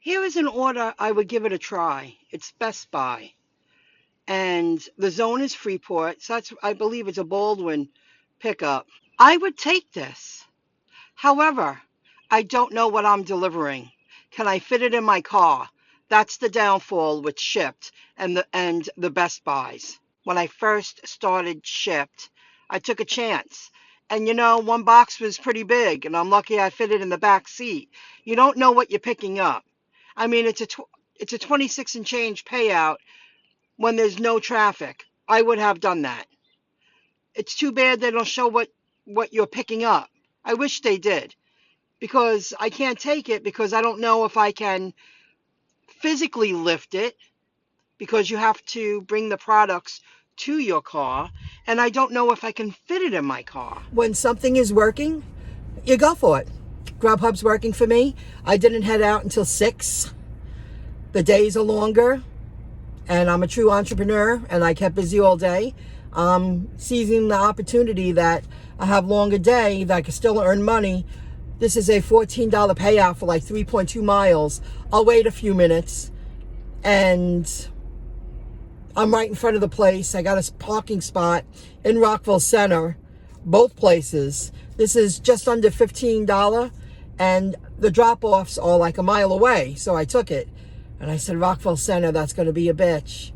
Here is an order I would give it a try. It's Best Buy. And the zone is Freeport. So I believe it's a Baldwin pickup. I would take this. However, I don't know what I'm delivering. Can I fit it in my car? That's the downfall with Shipt and the Best Buys. When I first started Shipt, I took a chance. And one box was pretty big, and I'm lucky I fit it in the back seat. You don't know what you're picking up. I mean, it's a 26 and change payout when there's no traffic. I would have done that. It's too bad they don't show what you're picking up. I wish they did, because I can't take it because I don't know if I can physically lift it, because you have to bring the products to your car, and I don't know if I can fit it in my car. When something is working, you go for it. GrubHub's working for me. I didn't head out until 6. The days are longer, and I'm a true entrepreneur, and I kept busy all day. Seizing the opportunity that I have longer day, that I can still earn money. This is a $14 payout for like 3.2 miles. I'll wait a few minutes, and I'm right in front of the place. I got a parking spot in Rockville Center, both places. This is just under $15, and the drop-offs are like a mile away, so I took it. And I said, Rockville Center, that's going to be a bitch.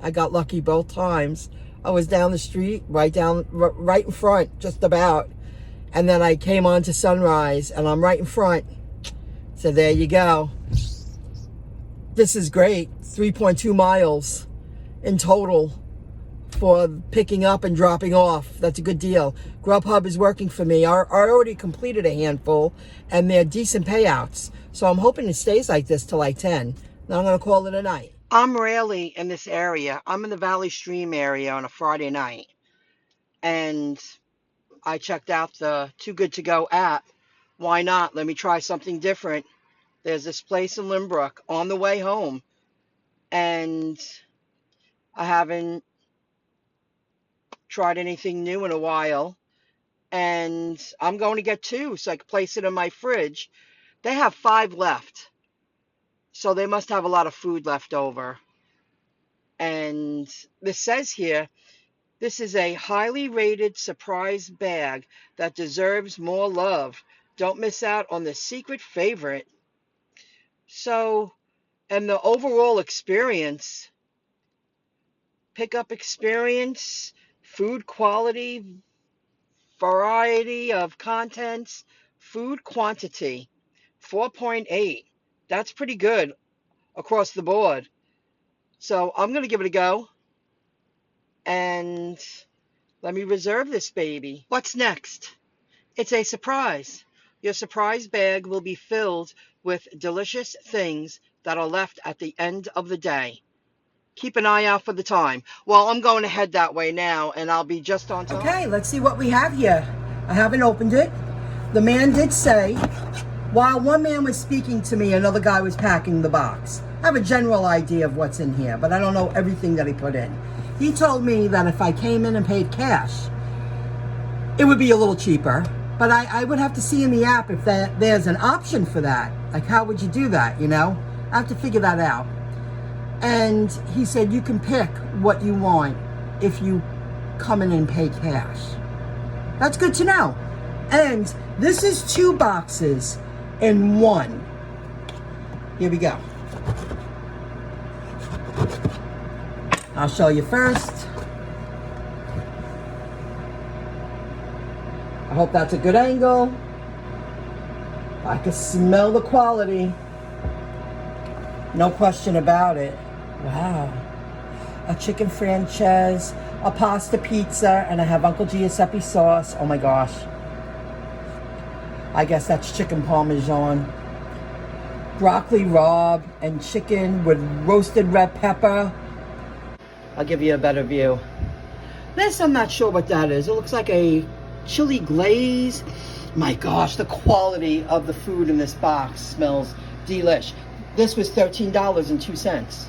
I got lucky both times. I was down the street, right in front, just about. And then I came on to Sunrise, and I'm right in front. So there you go. This is great. 3.2 miles in total for picking up and dropping off. That's a good deal. GrubHub is working for me. I already completed a handful, and they're decent payouts. So I'm hoping it stays like this till like 10. Now I'm going to call it a night. I'm rarely in this area. I'm in the Valley Stream area on a Friday night. And I checked out the Too Good To Go app. Why not? Let me try something different. There's this place in Limbrook on the way home. And I haven't tried anything new in a while. And I'm going to get 2 so I can place it in my fridge. They have 5 left. So they must have a lot of food left over. And this says here, this is a highly rated surprise bag that deserves more love. Don't miss out on the secret favorite. So, and the overall experience, pickup experience, food quality, variety of contents, food quantity, 4.8. That's pretty good across the board. So I'm going to give it a go. And let me reserve this baby. What's next? It's a surprise. Your surprise bag will be filled with delicious things that are left at the end of the day. Keep an eye out for the time. Well, I'm going to head that way now, and I'll be just on time. Okay, let's see what we have here. I haven't opened it. The man did say, while one man was speaking to me, another guy was packing the box. I have a general idea of what's in here, but I don't know everything that he put in. He told me that if I came in and paid cash, it would be a little cheaper, but I would have to see in the app if there's an option for that. Like, how would you do that, I have to figure that out. And he said you can pick what you want if you come in and pay cash. That's good to know. And this is 2 boxes in 1. Here we go. I'll show you first. I hope that's a good angle. I can smell the quality. No question about it. Wow. A chicken franchise, a pasta pizza, and I have Uncle Giuseppe sauce. Oh my gosh. I guess that's chicken parmesan. Broccoli rabe and chicken with roasted red pepper. I'll give you a better view. This, I'm not sure what that is. It looks like a chili glaze. My gosh, the quality of the food in this box smells delish. This was $13.02.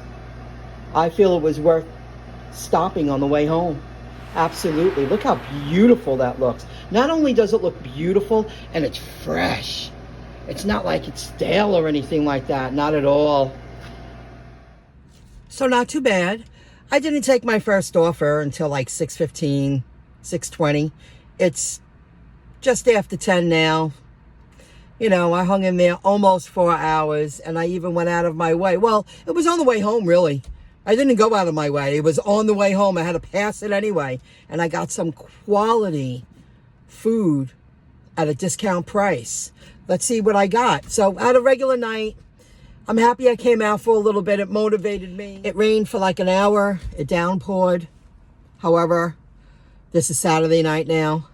I feel it was worth stopping on the way home. Absolutely. Look how beautiful that looks. Not only does it look beautiful, and it's fresh. It's not like it's stale or anything like that. Not at all. So not too bad. I didn't take my first offer until like 6:15, 6:20. It's just after 10 now. You know, I hung in there almost 4 hours, and I even went out of my way. Well, it was on the way home, really. I didn't go out of my way. It was on the way home. I had to pass it anyway. And I got some quality food at a discount price. Let's see what I got. So, at a regular night, I'm happy I came out for a little bit. It motivated me. It rained for like an hour. It downpoured. However, this is Saturday night now.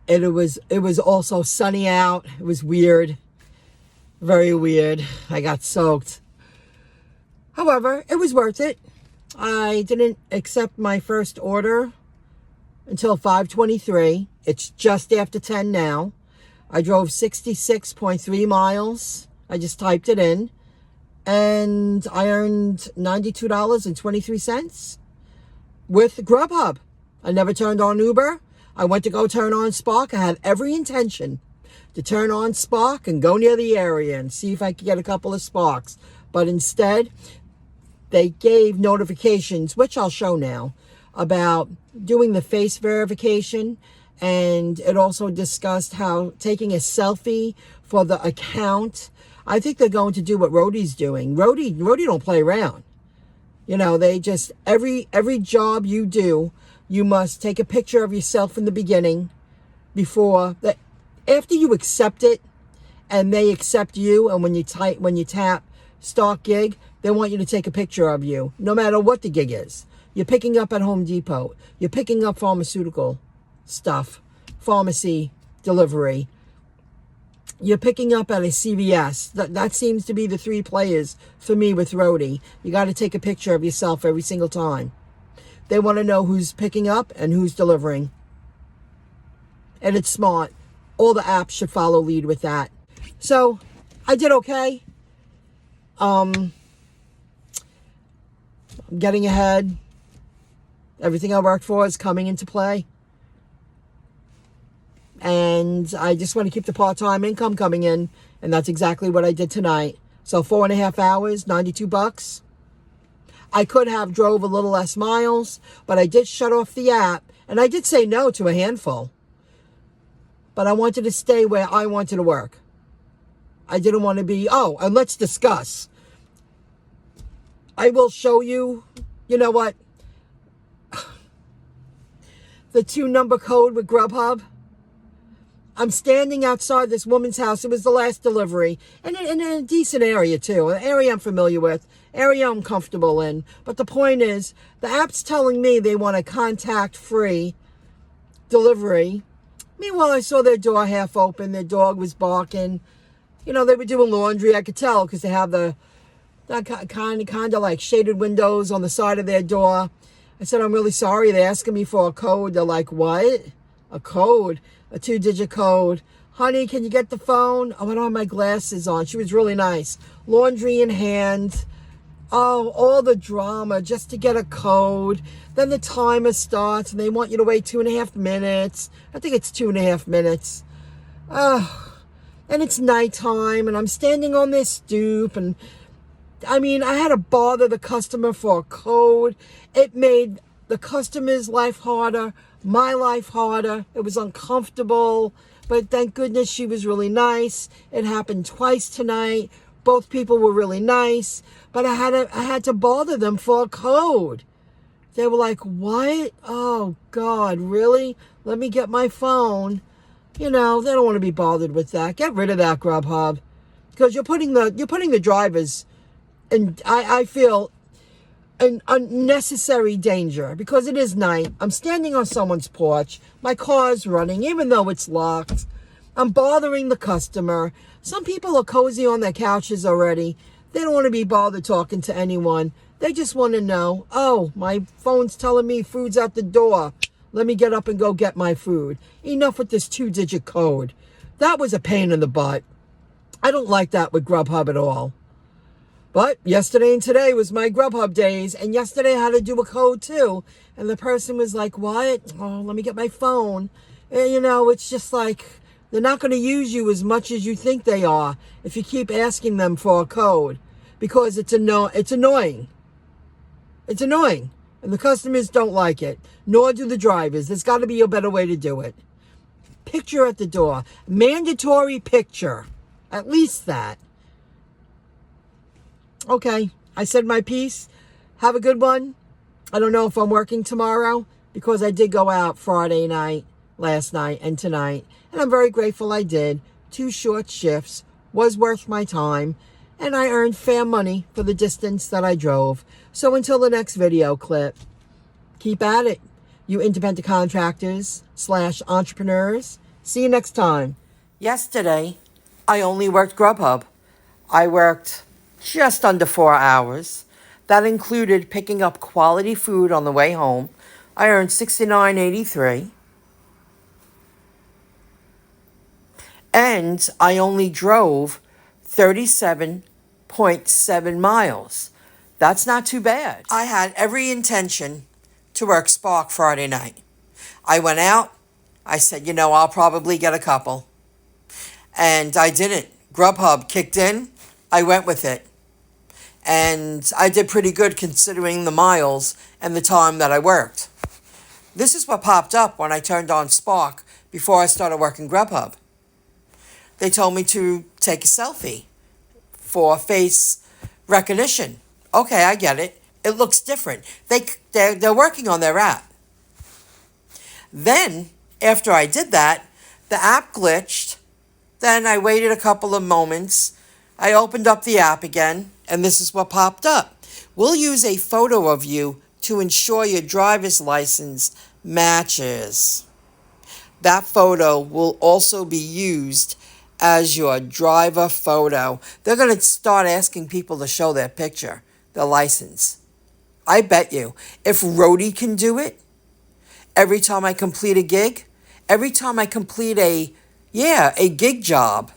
And it was also sunny out. It was weird. Very weird. I got soaked. However, it was worth it. I didn't accept my first order until 5:23. It's just after 10 now. I drove 66.3 miles. I just typed it in. And I earned $92.23 with GrubHub. I never turned on Uber. I went to go turn on Spark. I had every intention to turn on Spark and go near the area and see if I could get a couple of sparks. But instead, they gave notifications, which I'll show now, about doing the face verification. And it also discussed how taking a selfie for the account. I think they're going to do what Rhodey's doing. Rhodey don't play around. You know, they just, every job you do, you must take a picture of yourself in the beginning before that. After you accept it and they accept you, and when you tap start gig, they want you to take a picture of you, no matter what the gig is. You're picking up at Home Depot. You're picking up pharmaceutical stuff, pharmacy delivery. You're picking up at a CVS. That seems to be the three players for me with Rhodey. You got to take a picture of yourself every single time. They want to know who's picking up and who's delivering. And it's smart. All the apps should follow lead with that. So, I did okay. I'm getting ahead. Everything I worked for is coming into play. And I just want to keep the part-time income coming in. And that's exactly what I did tonight. So 4.5 hours, $92. I could have drove a little less miles, but I did shut off the app. And I did say no to a handful. But I wanted to stay where I wanted to work. I didn't want to be, and let's discuss. I will show you, you know what? The 2-number code with GrubHub. I'm standing outside this woman's house. It was the last delivery. And in a decent area, too. An area I'm familiar with. Area I'm comfortable in. But the point is, the app's telling me they want a contact-free delivery. Meanwhile, I saw their door half open. Their dog was barking. You know, they were doing laundry. I could tell because they have that kind of like shaded windows on the side of their door. I said, I'm really sorry. They're asking me for a code. They're like, what? A code? A 2-digit code. Honey, can you get the phone? I went on my glasses on. She was really nice. Laundry in hand. Oh, all the drama just to get a code. Then the timer starts and they want you to wait 2.5 minutes. I think it's 2.5 minutes. And it's nighttime and I'm standing on this stoop and I mean, I had to bother the customer for a code. It made the customer's life harder, my life harder. It was uncomfortable, but thank goodness she was really nice. It happened twice tonight. Both people were really nice, but I had to bother them for a code. They were like, what? Oh, God, really? Let me get my phone. You know, they don't want to be bothered with that. Get rid of that, GrubHub. Because you're putting the drivers in, I feel, an unnecessary danger. Because it is night. I'm standing on someone's porch. My car's running, even though it's locked. I'm bothering the customer. Some people are cozy on their couches already. They don't want to be bothered talking to anyone. They just want to know, oh, my phone's telling me food's at the door. Let me get up and go get my food. Enough with this 2-digit code. That was a pain in the butt. I don't like that with GrubHub at all. But yesterday and today was my GrubHub days. And yesterday I had to do a code too. And the person was like, what? Oh, let me get my phone. And, you know, it's just like, They're not going to use you as much as you think they are if you keep asking them for a code, because it's annoying. It's annoying. And the customers don't like it, nor do the drivers. There's got to be a better way to do it. Picture at the door. Mandatory picture. At least that. Okay, I said my piece. Have a good one. I don't know if I'm working tomorrow because I did go out Friday night, last night, and tonight. And I'm very grateful I did. 2 short shifts was worth my time. And I earned fair money for the distance that I drove. So until the next video clip, keep at it, you independent contractors / entrepreneurs. See you next time. Yesterday, I only worked GrubHub. I worked just under 4 hours. That included picking up quality food on the way home. I earned $69.83. And I only drove 37.7 miles. That's not too bad. I had every intention to work Spark Friday night. I went out. I said, I'll probably get a couple. And I didn't. GrubHub kicked in. I went with it. And I did pretty good considering the miles and the time that I worked. This is what popped up when I turned on Spark before I started working GrubHub. They told me to take a selfie for face recognition. Okay, I get it. It looks different. They're working on their app. Then, after I did that, the app glitched. Then I waited a couple of moments. I opened up the app again, and this is what popped up. We'll use a photo of you to ensure your driver's license matches. That photo will also be used as your driver photo. They're going to start asking people to show their picture, their license. I bet you, if Rhodey can do it, every time I complete a gig, every time I complete a gig job,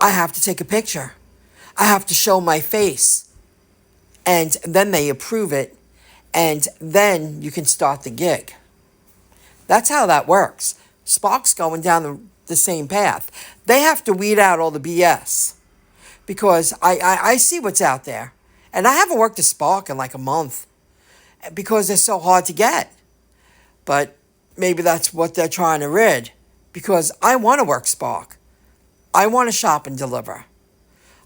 I have to take a picture. I have to show my face. And then they approve it. And then you can start the gig. That's how that works. Spark's going down the same path. They have to weed out all the BS. Because I see what's out there. And I haven't worked a Spark in like a month. Because they're so hard to get. But maybe that's what they're trying to rid. Because I want to work Spark. I want to shop and deliver.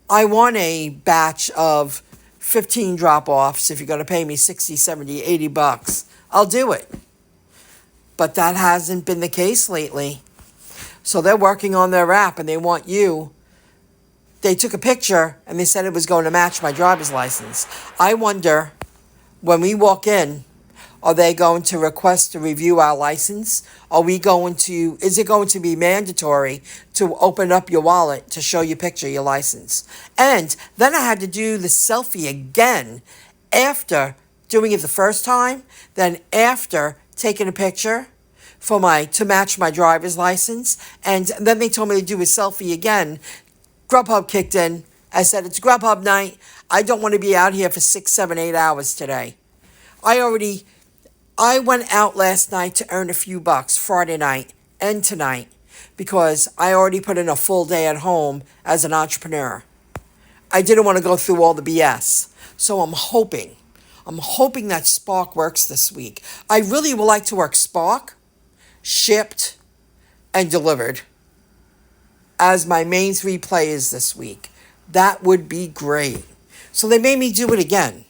I want a batch of 15 drop-offs. If you're going to pay me 60, 70, 80 bucks, I'll do it. But that hasn't been the case lately. So they're working on their app and they want you. They took a picture and they said it was going to match my driver's license. I wonder, when we walk in, are they going to request to review our license? Is it going to be mandatory to open up your wallet to show your picture, your license? And then I had to do the selfie again after doing it the first time, then after taking a picture to match my driver's license, and then they told me to do a selfie again. GrubHub kicked in. I said, it's GrubHub night. I don't want to be out here for 6, 7, 8 hours today. I went out last night to earn a few bucks Friday night and tonight because I already put in a full day at home as an entrepreneur. I didn't want to go through all the BS. So I'm hoping that Spark works this week. I really would like to work Spark, Shipt, and Delivered as my main 3 players this week. That would be great. So they made me do it again.